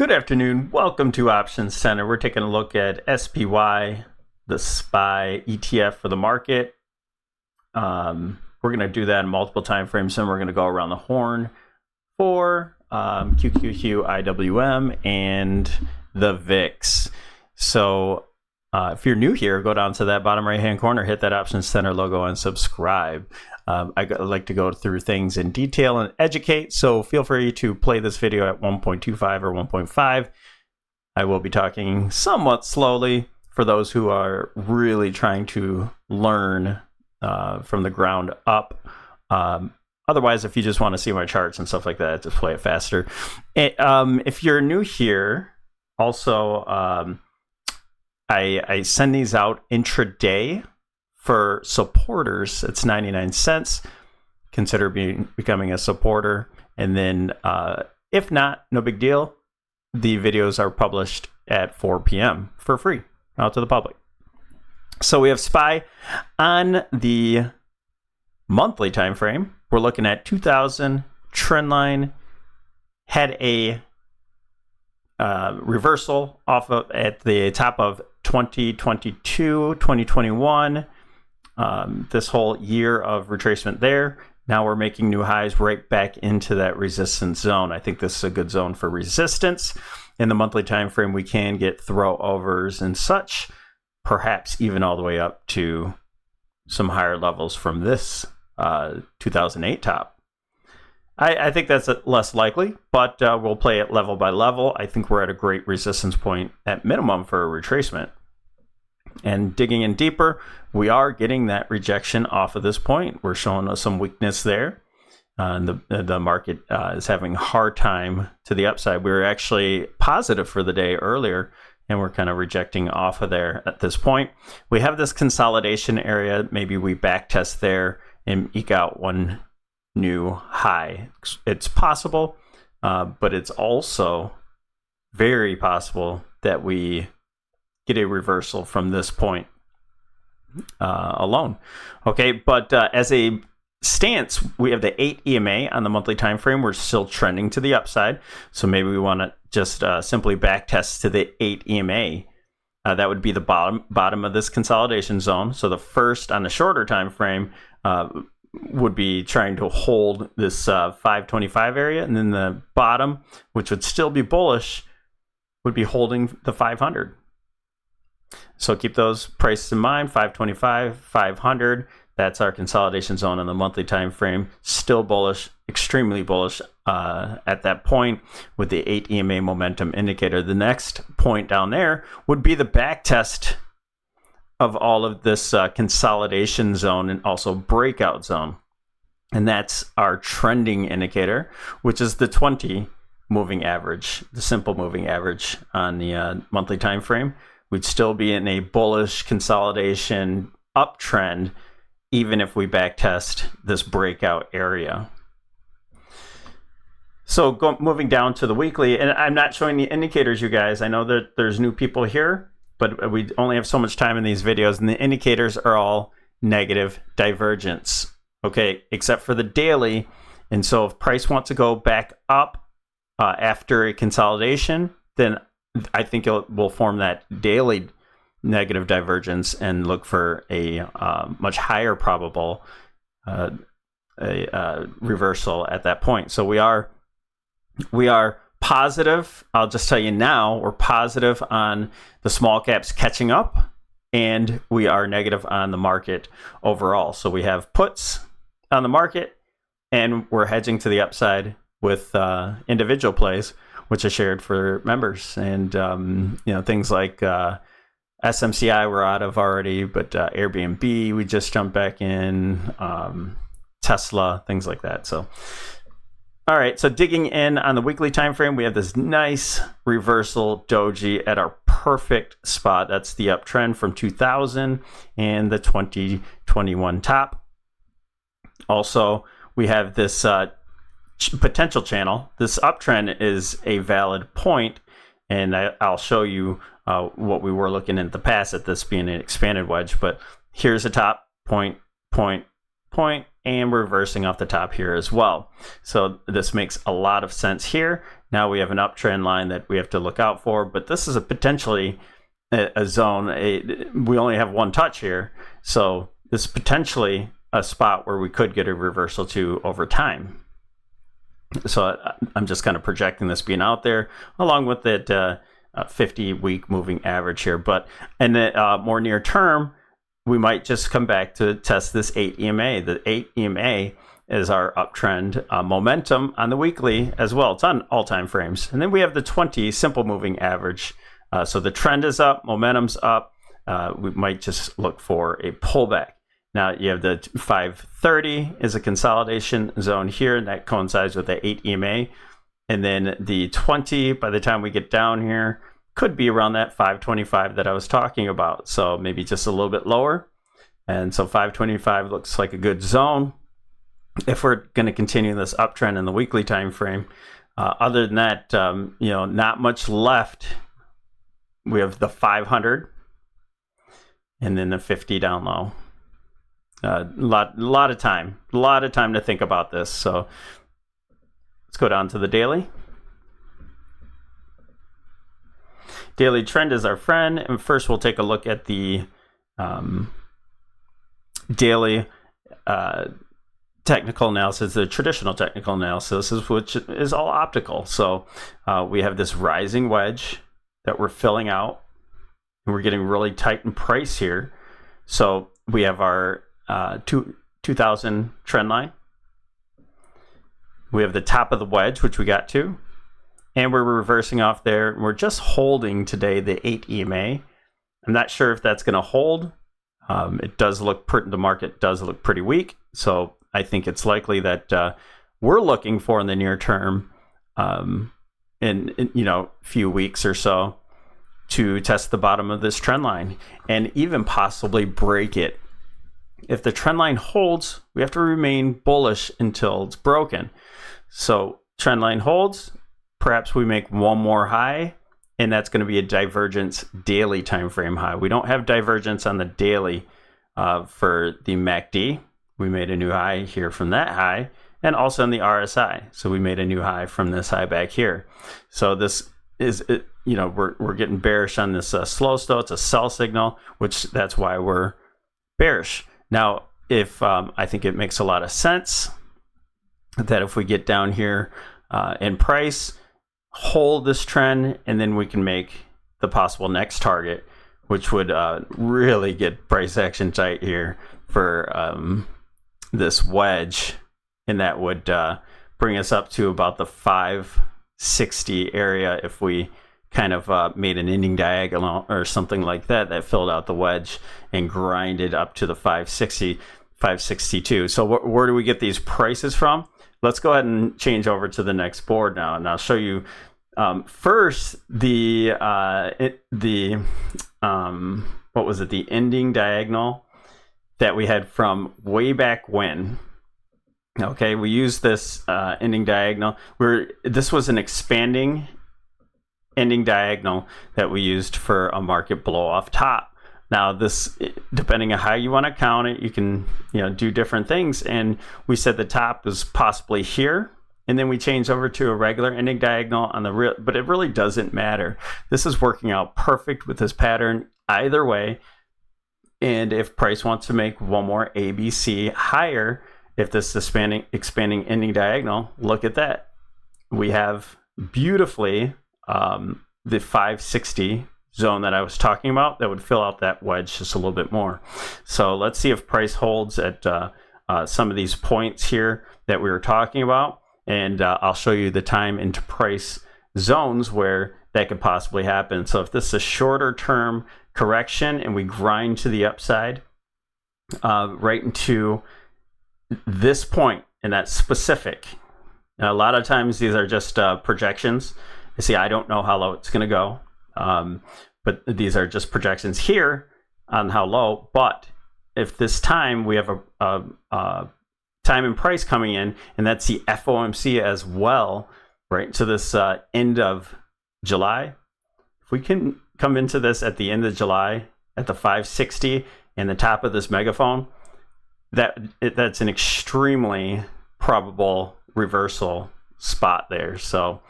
Good afternoon. Welcome to Options Center. We're taking a look at SPY, the SPY ETF for the market. We're going to do that in multiple time frames, and we're going to go around the horn for QQQ, IWM, and the VIX. So if you're new here, go down to that bottom right-hand corner, hit that Options Center logo, and subscribe. I like to go through things in detail and educate, so feel free to play this video at 1.25 or 1.5. I will be talking somewhat slowly for those who are really trying to learn from the ground up. Otherwise, if you just want to see my charts and stuff like that, just play it faster. If you're new here, also, I send these out intraday. For supporters, it's 99 cents. Consider becoming a supporter. And then if not, no big deal. The videos are published at 4 p.m. for free out to the public. So we have SPY on the monthly time frame. We're looking at 2000 trend line. Had a reversal off of at the top of 2022, 2021. This whole year of retracement there. Now we're making new highs right back into that resistance zone. I think this is a good zone for resistance. In the monthly time frame, we can get throw overs and such, perhaps even all the way up to some higher levels from this 2008 top. I think that's less likely, but we'll play it level by level. I think we're at a great resistance point at minimum for a retracement. And digging in deeper, we are getting that rejection off of this point. We're showing some weakness there. The market is having a hard time to the upside. We were actually positive for the day earlier, and we're kind of rejecting off of there at this point. We have this consolidation area. Maybe we back test there and eke out one new high. It's possible, but it's also very possible that we get a reversal from this point alone. Okay, but as a stance, we have the 8 EMA on the monthly time frame. We're still trending to the upside, so maybe we want to just simply back test to the 8 EMA. That would be the bottom of this consolidation zone. So the first on the shorter time frame would be trying to hold this 525 area, and then the bottom, which would still be bullish, would be holding the 500. So keep those prices in mind, 525, 500. That's our consolidation zone in the monthly time frame. Still bullish, extremely bullish at that point with the 8 EMA momentum indicator. The next point down there would be the back test of all of this consolidation zone and also breakout zone. And that's our trending indicator, which is the 20 moving average, the simple moving average on the monthly time frame. We'd still be in a bullish consolidation uptrend, even if we backtest this breakout area. So moving down to the weekly, and I'm not showing the indicators, you guys. I know that there's new people here, but we only have so much time in these videos, and the indicators are all negative divergence, okay, except for the daily. And so if price wants to go back up after a consolidation, then I think it will form that daily negative divergence and look for a much higher probable reversal at that point. So we are positive. I'll just tell you now, we're positive on the small caps catching up, and we are negative on the market overall. So we have puts on the market, and we're hedging to the upside with individual plays, which I shared for members, and things like SMCI we're out of already, but Airbnb we just jumped back in, Tesla, things like that. So, all right. So digging in on the weekly time frame, we have this nice reversal doji at our perfect spot. That's the uptrend from 2000 and the 2021 top. Also, we have this potential channel. This uptrend is a valid point, and I'll show you what we were looking at in the past at this being an expanded wedge. But here's a top point, and reversing off the top here as well. So this makes a lot of sense here. Now we have an uptrend line that we have to look out for, but this is a potentially a zone. We only have one touch here, so this is potentially a spot where we could get a reversal to over time. So I'm just kind of projecting this being out there along with that 50-week moving average here. But in the more near term, we might just come back to test this 8 EMA. The 8 EMA is our uptrend momentum on the weekly as well. It's on all time frames. And then we have the 20 simple moving average. So the trend is up, momentum's up. We might just look for a pullback. Now you have the 530 is a consolidation zone here, and that coincides with the 8 EMA. And then the 20, by the time we get down here, could be around that 525 that I was talking about. So maybe just a little bit lower. And so 525 looks like a good zone if we're going to continue this uptrend in the weekly time frame. Other than that, not much left. We have the 500 and then the 50 down low. A lot of time to think about this. So let's go down to the daily. Daily trend is our friend, and first we'll take a look at the daily technical analysis, the traditional technical analysis, which is all optical. So we have this rising wedge that we're filling out, and we're getting really tight in price here. So we have our 2000 trend line. We have the top of the wedge, which we got to, and we're reversing off there. We're just holding today the 8 EMA. I'm not sure if that's going to hold. It does look the market does look pretty weak, so I think it's likely that we're looking for in the near term, in a few weeks or so, to test the bottom of this trend line and even possibly break it. If the trend line holds, we have to remain bullish until it's broken. So trend line holds, perhaps we make one more high, and that's going to be a divergence daily time frame high. We don't have divergence on the daily for the MACD. We made a new high here from that high, and also in the RSI. So we made a new high from this high back here. So this is, we're getting bearish on this slow still. It's a sell signal, which that's why we're bearish. Now, if I think it makes a lot of sense that if we get down here in price, hold this trend, and then we can make the possible next target, which would really get price action tight here for this wedge, and that would bring us up to about the 560 area if we kind of made an ending diagonal or something like that filled out the wedge and grinded up to the 560, 562. So where do we get these prices from? Let's go ahead and change over to the next board now, and I'll show you first the ending diagonal that we had from way back when. Okay, we used this ending diagonal. This was an expanding ending diagonal that we used for a market blow off top. Now this, depending on how you want to count it, you can do different things. And we said the top was possibly here, and then we changed over to a regular ending diagonal on the real, but it really doesn't matter. This is working out perfect with this pattern either way. And if price wants to make one more ABC higher, if this is expanding ending diagonal, look at that. We have beautifully the 560 zone that I was talking about that would fill out that wedge just a little bit more. So let's see if price holds at some of these points here that we were talking about, and I'll show you the time into price zones where that could possibly happen. So if this is a shorter term correction and we grind to the upside right into this point, and that's specific. Now, a lot of times these are just projections. You see, I don't know how low it's going to go, but these are just projections here on how low. But if this time we have a time and price coming in, and that's the FOMC as well, right? So this end of July, if we can come into this at the end of July at the 560 and the top of this megaphone, that's an extremely probable reversal spot there. So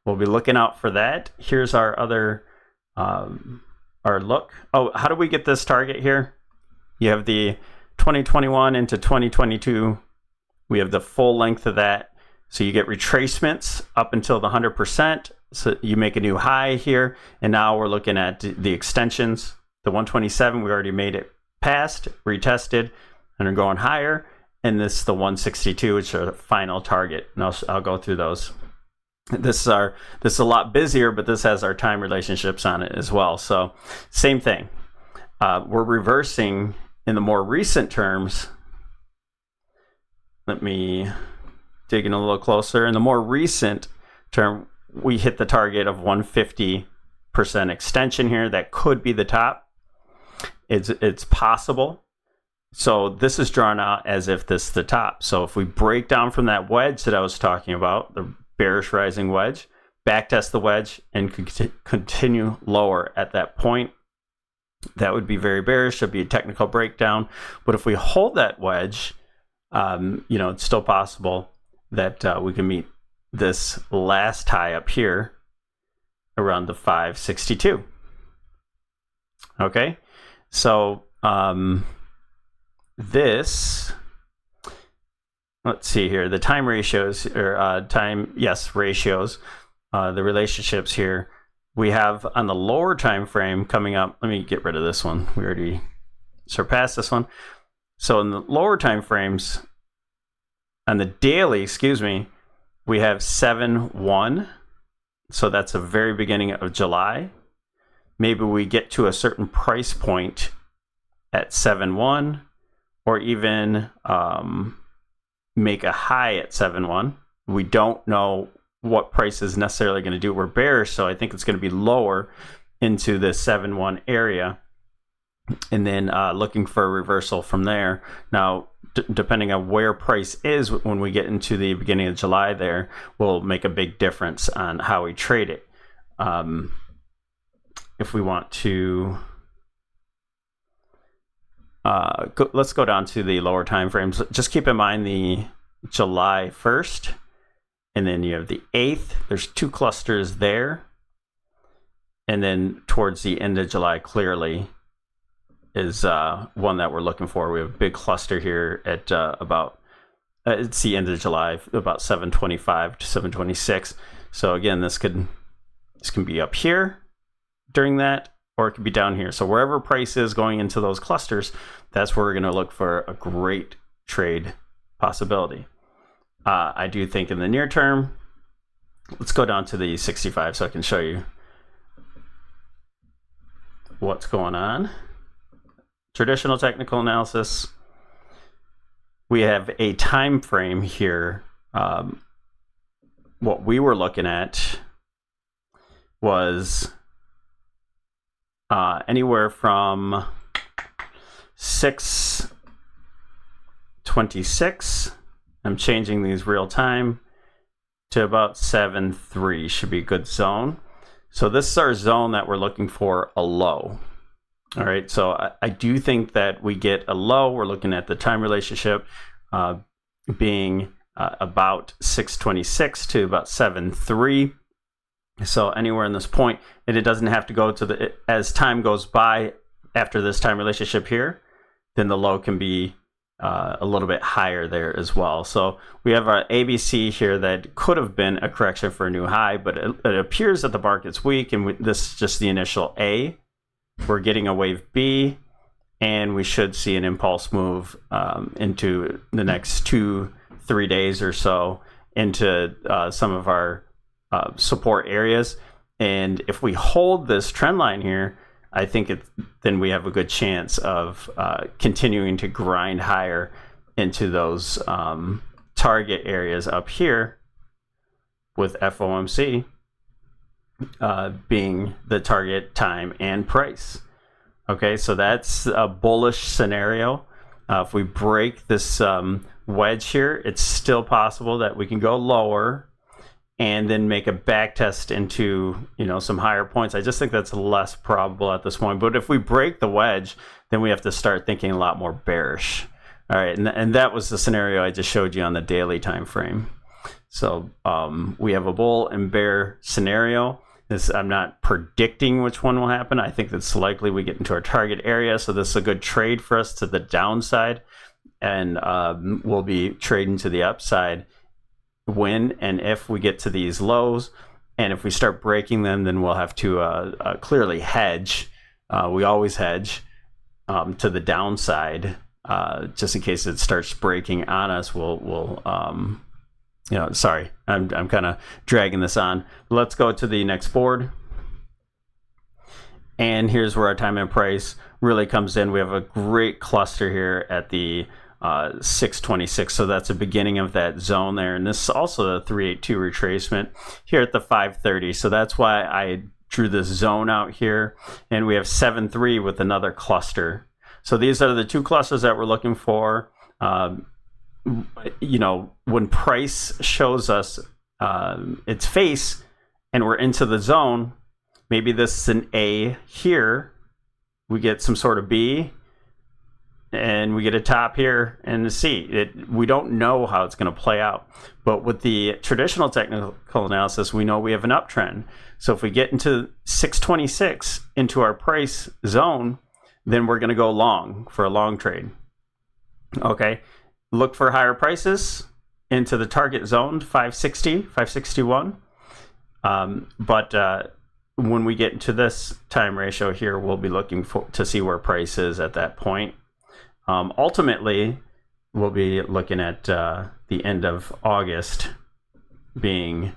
we'll be looking out for that. Here's our other our look. Oh, how do we get this target here? You have the 2021 into 2022. We have the full length of that. So you get retracements up until the 100%. So you make a new high here. And now we're looking at the extensions. The 127, we already made it past, retested, and are going higher. And this is the 162, which is our final target. And I'll go through those. This is a lot busier, but this has our time relationships on it as well. So same thing. We're reversing in the more recent terms. Let me dig in a little closer. In the more recent term, we hit the target of 150% extension here. That could be the top. It's possible. So this is drawn out as if this is the top. So if we break down from that wedge that I was talking about, the bearish rising wedge, backtest the wedge and continue lower at that point, that would be very bearish. It'd be a technical breakdown. But if we hold that wedge, it's still possible that we can meet this last high up here around the 562. Okay, so this, let's see here, the time ratios, or ratios, the relationships here. We have on the lower time frame coming up, let me get rid of this one. We already surpassed this one. So in the lower time frames, on the daily, we have 7-1. So that's the very beginning of July. Maybe we get to a certain price point at 7-1, or even make a high at 7-1. We don't know what price is necessarily going to do. We're bearish, so I think it's going to be lower into the 7-1 area, and then looking for a reversal from there. Now, depending on where price is when we get into the beginning of July, there will make a big difference on how we trade it. If we want to, let's go down to the lower time frames. Just keep in mind the July 1st. And then you have the 8th. There's two clusters there. And then towards the end of July, clearly, is one that we're looking for. We have a big cluster here at it's the end of July, about 725 to 726. So again, this can be up here during that, or it could be down here. So wherever price is going into those clusters, that's where we're going to look for a great trade possibility. I do think in the near term, let's go down to the 65 so I can show you what's going on. Traditional technical analysis. We have a time frame here. What we were looking at was anywhere from 626. I'm changing these real time to about 7.3 should be a good zone. So this is our zone that we're looking for a low. All right, so I do think that we get a low. We're looking at the time relationship being about 626 to about 7.3. So anywhere in this point, and it doesn't have to go to as time goes by after this time relationship here, then the low can be a little bit higher there as well. So we have our ABC here that could have been a correction for a new high, but it appears that the market's weak, and this is just the initial A. We're getting a wave B, and we should see an impulse move into the next 2-3 days or so into some of our support areas. And if we hold this trend line here, I think then we have a good chance of continuing to grind higher into those target areas up here, with FOMC being the target time and price. Okay, so that's a bullish scenario. If we break this wedge here, it's still possible that we can go lower and then make a back test into some higher points. I just think that's less probable at this point. But if we break the wedge, then we have to start thinking a lot more bearish. All right, and that was the scenario I just showed you on the daily time frame. So we have a bull and bear scenario. I'm not predicting which one will happen. I think it's likely we get into our target area. So this is a good trade for us to the downside. And we'll be trading to the upside when and if we get to these lows. And if we start breaking them, then we'll have to clearly hedge. We always hedge to the downside, just in case it starts breaking on us. Sorry, I'm kind of dragging this on. Let's go to the next board. And here's where our time and price really comes in. We have a great cluster here at the 626. So that's the beginning of that zone there. And this is also the 382 retracement here at the 530. So that's why I drew this zone out here. And we have 7.3 with another cluster. So these are the two clusters that we're looking for. When price shows us its face and we're into the zone, maybe this is an A here, we get some sort of B, and we get a top here and a C. We don't know how it's going to play out. But with the traditional technical analysis, we know we have an uptrend. So if we get into 626 into our price zone, then we're going to go long for a long trade. Okay. Look for higher prices into the target zone, 560, 561. But when we get into this time ratio here, we'll be looking to see where price is at that point. Ultimately, we'll be looking at the end of August being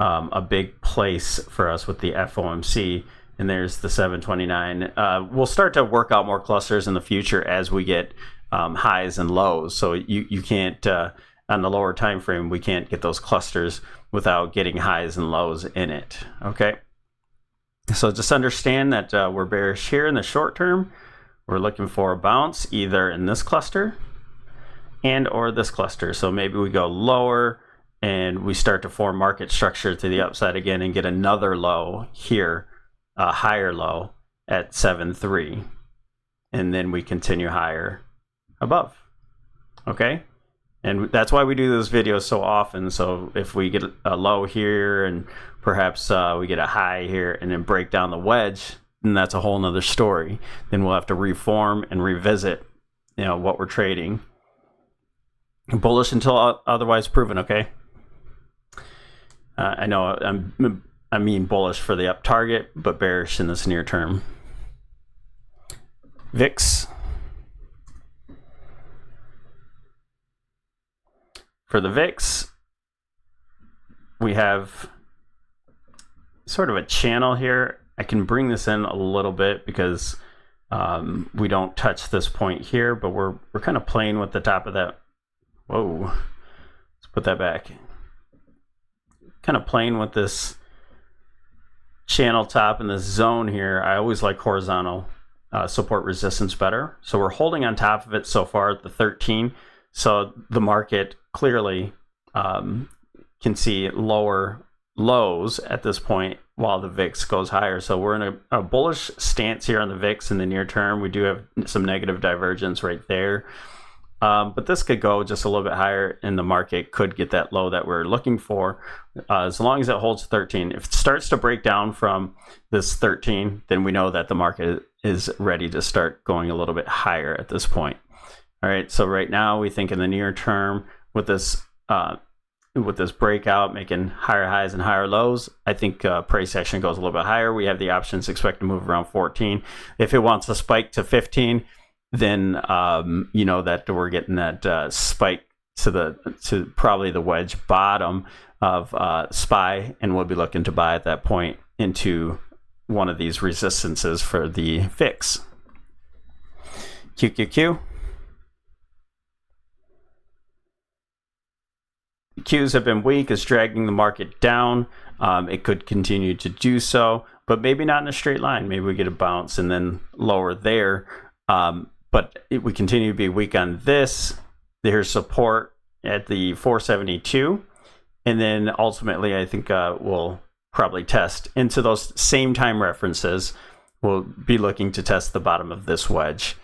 a big place for us with the FOMC. And there's the 729. We'll start to work out more clusters in the future as we get highs and lows. So you can't, on the lower time frame, we can't get those clusters without getting highs and lows in it. Okay. So just understand that we're bearish here in the short term. We're looking for a bounce either in this cluster and or this cluster. So maybe we go lower and we start to form market structure to the upside again and get another low here, a higher low at 7.3. And then we continue higher above. Okay. And that's why we do those videos so often. So if we get a low here and perhaps we get a high here and then break down the wedge, then that's a whole nother story. Then we'll have to reform and revisit, what we're trading. Bullish until otherwise proven. Okay. I know I mean bullish for the up target, but bearish in this near term. VIX. For the VIX, we have sort of a channel here. I can bring this in a little bit because we don't touch this point here, but we're kind of playing with the top of that. Whoa, let's put that back. Kind of playing with this channel top in this zone here. I always like horizontal support resistance better. So we're holding on top of it so far at the 13. So the market clearly can see lower lows at this point while the VIX goes higher. So we're in a bullish stance here on the VIX in the near term. We do have some negative divergence right there. But this could go just a little bit higher and the market could get that low that we're looking for as long as it holds 13. If it starts to break down from this 13, then we know that the market is ready to start going a little bit higher at this point. All right, so right now we think in the near term with this breakout making higher highs and higher lows, I think price action goes a little bit higher. We have the options expect to move around 14. If it wants to spike to 15, then that we're getting that spike to probably the wedge bottom of SPY, and we'll be looking to buy at that point into one of these resistances for the VIX. QQQ. Qs have been weak, is dragging the market down. It could continue to do so, but maybe not in a straight line. Maybe we get a bounce and then lower there. But we continue to be weak on this. There's support at the 472. And then ultimately, I think we'll probably test into those same time references. We'll be looking to test the bottom of this wedge.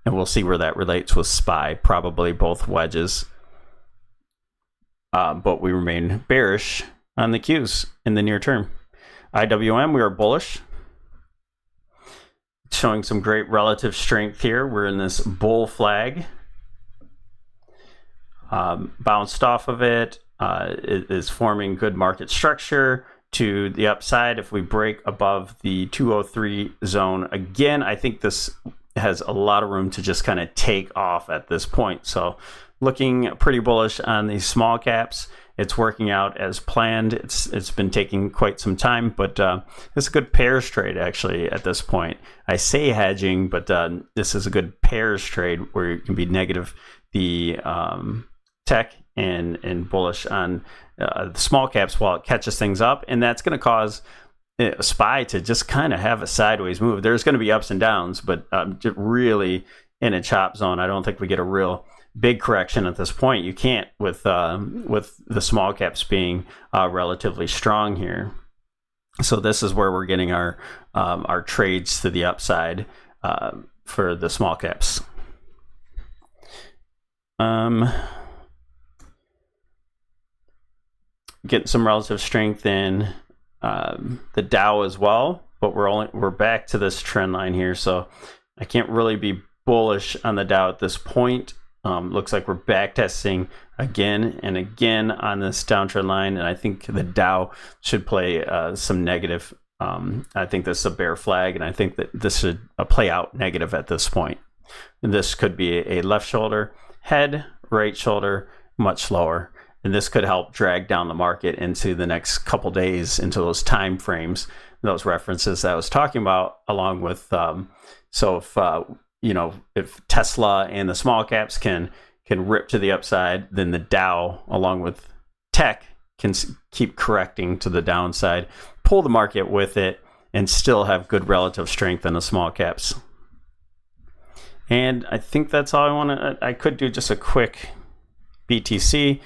And we'll see where that relates with SPY, probably both wedges. but we remain bearish on the Qs in the near term. IWM, we are bullish, showing some great relative strength here. We're in this bull flag. Bounced off of it. It is forming good market structure to the upside. If we break above the 203 zone again, I think this has a lot of room to just kind of take off at this point. So looking pretty bullish on these small caps. It's working out as planned. It's been taking quite some time, but it's a good pairs trade actually at this point. I say hedging, but this is a good pairs trade where you can be negative the tech and bullish on the small caps while it catches things up, and that's going to cause a SPY to just kind of have a sideways move. There's going to be ups and downs, but just really in a chop zone. I don't think we get a real big correction at this point. You can't with the small caps being relatively strong here. So this is where we're getting our trades to the upside for the small caps. Getting some relative strength in the Dow as well, but we're back to this trend line here, so I can't really be bullish on the Dow at this point. Looks like we're back testing again and again on this downtrend line, and I think the Dow should play some negative. I think this is a bear flag, and I think that this should play out negative at this point. And this could be a left shoulder, head, right shoulder, much lower. And this could help drag down the market into the next couple days, into those time frames, those references that I was talking about, along with so if Tesla and the small caps can rip to the upside, then the Dow, along with tech, can keep correcting to the downside, pull the market with it, and still have good relative strength in the small caps. And I think that's all I want to. I could do just a quick BTC.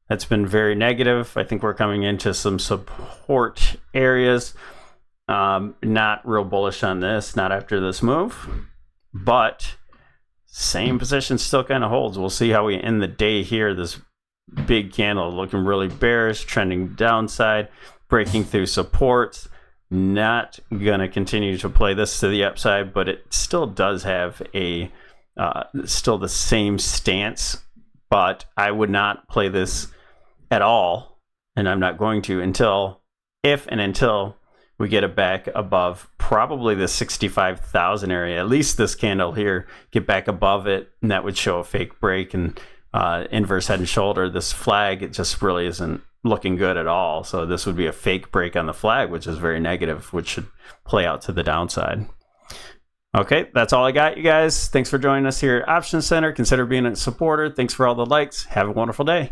That's been very negative. I think we're coming into some support areas. Not real bullish on this, not after this move, but same position still kind of holds. We'll see how we end the day here. This big candle looking really bearish, trending downside, breaking through supports. Not gonna continue to play this to the upside, but it still does have a still the same stance. But I would not play this at all, and I'm not going to until we get it back above probably the 65,000 area. At least this candle here, get back above it, and that would show a fake break and inverse head and shoulder. This flag, it just really isn't looking good at all. So this would be a fake break on the flag, which is very negative, which should play out to the downside. Okay, that's all I got, you guys. Thanks for joining us here at Options Center. Consider being a supporter. Thanks for all the likes. Have a wonderful day.